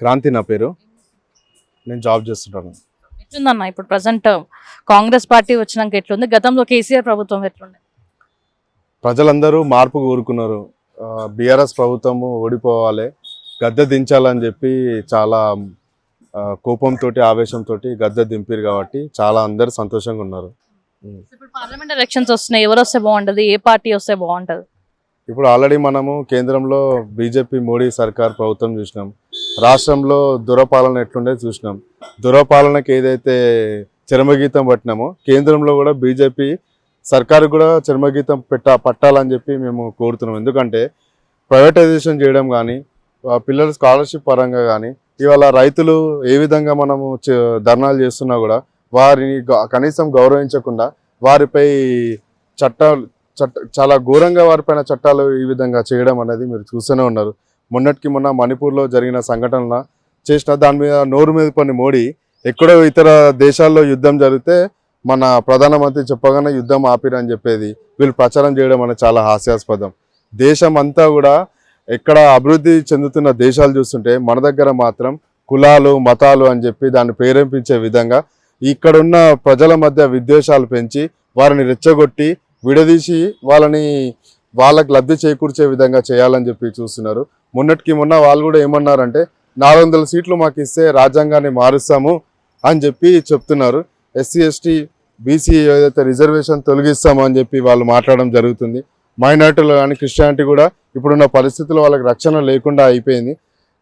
క్రాంతి నా పేరు. నేను జాబ్ చేస్తుంటాను. ఎట్లుందన్న ఇప్పుడు ప్రజెంట్ కాంగ్రెస్ పార్టీ వచ్చినాక ఎట్లుంది? గతంలో కేసీఆర్ ప్రభుత్వం ఎట్లుంది? ప్రజలందరూ మార్పు కోరుకున్నారు. బీఆర్ఎస్ ప్రభుత్వము ఓడిపోవాలి, గద్దె దించాలని చెప్పి చాలా కోపంతో ఆవేశంతో గద్దె దింపారు కాబట్టి చాలా అందరు సంతోషంగా ఉన్నారు. ఇప్పుడు పార్లమెంట్ ఎలక్షన్స్ వస్తున్నాయి, ఎవరు వస్తే బాగుంటది, ఏ పార్టీ వస్తే బాగుంటది? ఇప్పుడు ఆల్రెడీ మనము కేంద్రంలో బీజేపీ మోడీ సర్కార్ ప్రభుత్వం చూసినాం, రాష్ట్రంలో దురపాలన ఎట్లుండే చూసినాం. దురపాలనకి ఏదైతే చరమగీతం పట్టినామో కేంద్రంలో కూడా బీజేపీ సర్కారు కూడా చరమగీతం పట్టాలని చెప్పి మేము కోరుతున్నాం. ఎందుకంటే ప్రైవేటైజేషన్ చేయడం కానీ, పిల్లల స్కాలర్షిప్ పరంగా కానీ, ఇవాళ రైతులు ఏ విధంగా మనము ధర్నాలు చేస్తున్నా కూడా వారిని కనీసం గౌరవించకుండా వారిపై చాలా ఘోరంగా వారిపైన చట్టాలు ఈ విధంగా చేయడం అనేది మీరు చూస్తూనే ఉన్నారు. మొన్న మణిపూర్లో జరిగిన సంఘటనల చేసిన దాని మీద నోరు మీద కొన్ని మోడీ ఎక్కడో ఇతర దేశాల్లో యుద్ధం జరిగితే మన ప్రధానమంత్రి చెప్పగానే యుద్ధం ఆపిరని చెప్పేది వీళ్ళు ప్రచారం చేయడం అనేది చాలా హాస్యాస్పదం. దేశం అంతా కూడా ఎక్కడ అభివృద్ధి చెందుతున్న దేశాలు చూస్తుంటే మన దగ్గర మాత్రం కులాలు మతాలు అని చెప్పి దాన్ని ప్రేరేపించే విధంగా ఇక్కడున్న ప్రజల మధ్య విద్వేషాలు పెంచి వారిని రెచ్చగొట్టి విడదీసి వాళ్ళకి లబ్ధి చేకూర్చే విధంగా చేయాలని చెప్పి చూస్తున్నారు. మొన్న వాళ్ళు కూడా ఏమన్నారంటే 400 సీట్లు మాకు ఇస్తే రాజ్యాంగాన్ని మారుస్తాము అని చెప్పి చెప్తున్నారు. ఎస్సీ ఎస్టీ బీసీ ఏదైతే రిజర్వేషన్ తొలగిస్తాము అని చెప్పి వాళ్ళు మాట్లాడడం జరుగుతుంది. మైనార్టీలు కానీ క్రిస్టియానిటీ కూడా ఇప్పుడున్న పరిస్థితుల్లో వాళ్ళకి రక్షణ లేకుండా అయిపోయింది.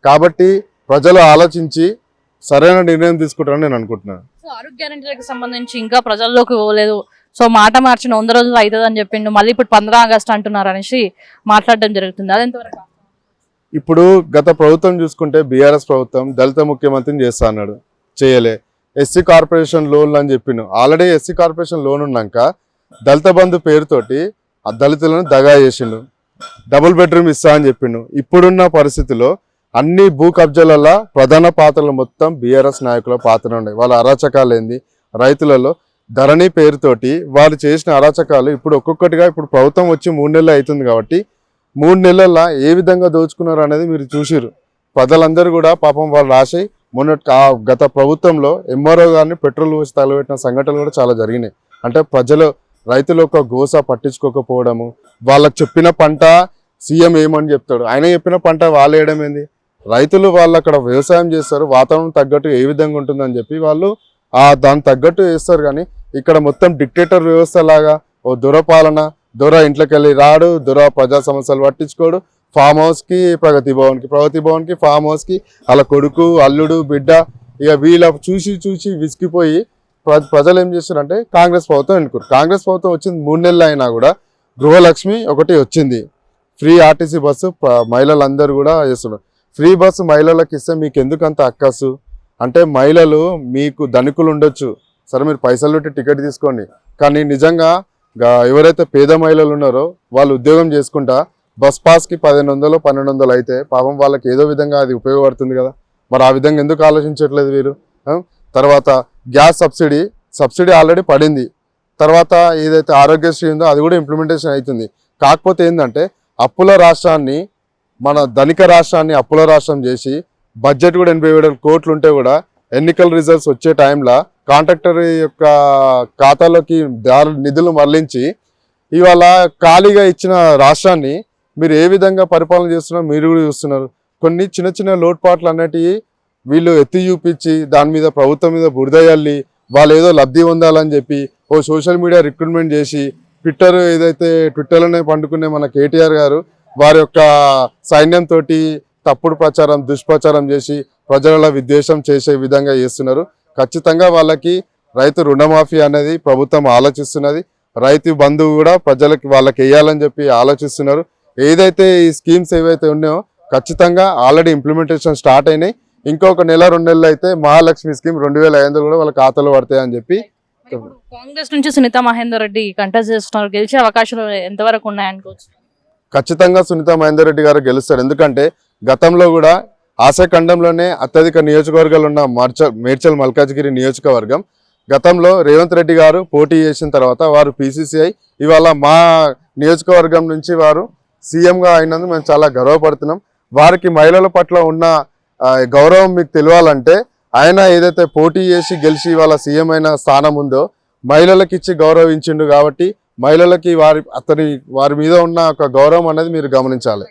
కాబట్టి ప్రజలు ఆలోచించి సరైన నిర్ణయం తీసుకుంటారని నేను అనుకుంటున్నాను. సో ఆరోగ్య గ్యారెంటీలకు సంబంధించి ఇంకా ప్రజల్లోకి పోలేదు, సో మాట మార్చిన 100 రోజులు అవుతుంది అని చెప్పిండు, మళ్ళీ ఇప్పుడు 15 ఆగస్టు అంటున్నారు అనేసి మాట్లాడడం జరుగుతుంది. అదెంతవరకు? ఇప్పుడు గత ప్రభుత్వం చూసుకుంటే బీఆర్ఎస్ ప్రభుత్వం దళిత ముఖ్యమంత్రిని చేస్తా అన్నాడు, చేయలే. ఎస్సీ కార్పొరేషన్ లోన్లు అని చెప్పిండు. ఆల్రెడీ ఎస్సీ కార్పొరేషన్ లోన్ ఉన్నాక దళిత బంధు పేరుతోటి ఆ దళితులను దగా చేసిండు. డబుల్ బెడ్రూమ్ ఇస్తా అని చెప్పిండు. ఇప్పుడున్న పరిస్థితిలో అన్ని భూ కబ్జాలలో ప్రధాన పాత్రలు మొత్తం బీఆర్ఎస్ నాయకుల పాత్ర ఉన్నాయి. వాళ్ళ అరాచకాలు ఏంది, రైతులలో ధరణి పేరుతోటి వాళ్ళు చేసిన అరాచకాలు ఇప్పుడు ఒక్కొక్కటిగా ఇప్పుడు ప్రభుత్వం వచ్చి 3 నెలలు అవుతుంది కాబట్టి 3 నెలల్లో ఏ విధంగా దోచుకున్నారు అనేది మీరు చూసిరు. ప్రజలందరూ కూడా పాపం వాళ్ళు రాసి గత ప్రభుత్వంలో ఎంఆర్ఓ గారిని పెట్రోల్ పోసి తగలబెట్టిన సంఘటనలు కూడా చాలా జరిగినాయి. అంటే రైతుల యొక్క గోస పట్టించుకోకపోవడము, వాళ్ళకి చెప్పిన పంట సీఎం ఏమని చెప్తాడు, ఆయన చెప్పిన పంట వాళ్ళు వేయడం ఏంది. రైతులు వాళ్ళు అక్కడ వ్యవసాయం చేస్తారు, వాతావరణం తగ్గట్టు ఏ విధంగా ఉంటుందని చెప్పి వాళ్ళు దానికి తగ్గట్టు వేస్తారు. కానీ ఇక్కడ మొత్తం డిక్టేటర్ వ్యవస్థ లాగా ఓ దొరపాలన, దొర ఇంట్లోకి వెళ్ళి రాడు, దొర ప్రజా సమస్యలు పట్టించుకోడు, ఫామ్ హౌస్కి ప్రగతి భవన్కి ఫామ్ హౌస్కి అలా కొడుకు అల్లుడు బిడ్డ, ఇక వీళ్ళ చూసి విసిగిపోయి ప్రజలు ఏం చేస్తారంటే కాంగ్రెస్ ప్రభుత్వం ఎన్నుకోరు. కాంగ్రెస్ ప్రభుత్వం వచ్చింది 3 నెలలు అయినా కూడా గృహలక్ష్మి ఒకటి వచ్చింది, ఫ్రీ ఆర్టీసీ బస్సు మహిళలందరూ కూడా చేస్తున్నారు. ఫ్రీ బస్సు మహిళలకు ఇస్తే మీకు ఎందుకు అంత అక్కసు అంటే, మహిళలు మీకు ధనికులు ఉండొచ్చు, సరే మీరు పైసలు పెట్టి టికెట్ తీసుకోండి, కానీ నిజంగా ఎవరైతే పేద మహిళలు ఉన్నారో వాళ్ళు ఉద్యోగం చేసుకుంటా బస్ పాస్కి 1500 1200 అయితే పాపం వాళ్ళకి ఏదో విధంగా అది ఉపయోగపడుతుంది కదా. మరి ఆ విధంగా ఎందుకు ఆలోచించట్లేదు వీరు? తర్వాత గ్యాస్ సబ్సిడీ ఆల్రెడీ పడింది. తర్వాత ఏదైతే ఆరోగ్యశ్రీ ఉందో అది కూడా ఇంప్లిమెంటేషన్ అవుతుంది. కాకపోతే ఏంటంటే మన ధనిక రాష్ట్రాన్ని అప్పుల రాష్ట్రం చేసి బడ్జెట్ కూడా 87 కోట్లు ఉంటే కూడా ఎన్నికల రిజల్ట్స్ వచ్చే టైంలో కాంట్రాక్టర్ యొక్క ఖాతాలోకి నిధులు మరలించి ఇవాళ ఖాళీగా ఇచ్చిన రాష్ట్రాన్ని మీరు ఏ విధంగా పరిపాలన చేస్తున్నారో మీరు కూడా చూస్తున్నారు. కొన్ని చిన్న లోటుపాట్లు అన్నటివి వీళ్ళు ఎత్తి చూపించి దాని మీద ప్రభుత్వం మీద బురదయ్యాలి, వాళ్ళు ఏదో లబ్ధి పొందాలని చెప్పి ఓ సోషల్ మీడియా రిక్రూట్మెంట్ చేసి ట్విట్టర్లోనే పండుకునే మన కేటీఆర్ గారు వారి యొక్క సైన్యంతో తప్పుడు ప్రచారం దుష్ప్రచారం చేసి ప్రజల విద్వేషం చేసే విధంగా చేస్తున్నారు. ఖచ్చితంగా వాళ్ళకి రైతు రుణమాఫీ అనేది ప్రభుత్వం ఆలోచిస్తున్నది. రైతు బంధువు కూడా వాళ్ళకి వేయాలని చెప్పి ఆలోచిస్తున్నారు. ఏదైతే ఈ స్కీమ్స్ ఏవైతే ఉన్నాయో ఖచ్చితంగా ఆల్రెడీ ఇంప్లిమెంటేషన్ స్టార్ట్ అయినాయి. ఇంకొక 1-2 నెలలు అయితే మహాలక్ష్మి స్కీమ్ 2500 కూడా వాళ్ళ ఖాతాలో పడతాయని చెప్పి. కాంగ్రెస్ నుంచి సునీతా మహేందర్ రెడ్డి కంటెస్ట్ చేస్తున్నారు, గెలిచే అవకాశాలు ఎంతవరకు ఉన్నాయనుకోవచ్చు? ఖచ్చితంగా సునీతా మహేందర్ రెడ్డి గారు గెలుస్తారు. ఎందుకంటే గతంలో కూడా ఆశాఖండంలోనే అత్యధిక నియోజకవర్గాలు ఉన్న మేడ్చల్ మల్కాజ్గిరి నియోజకవర్గం గతంలో రేవంత్ రెడ్డి గారు పోటీ చేసిన తర్వాత వారు PCCI ఇవాళ మా నియోజకవర్గం నుంచి వారు సీఎంగా అయినందుకు మేము చాలా గర్వపడుతున్నాం. వారికి మహిళల పట్ల ఉన్న గౌరవం మీకు తెలియాలంటే ఆయన ఏదైతే పోటీ చేసి గెలిచి వాళ్ళ సీఎం అయిన స్థానం ఉందో మహిళలకు ఇచ్చి గౌరవించిండు కాబట్టి మహిళలకి వారి మీద ఉన్న ఒక గౌరవం అనేది మీరు గమనించాలి.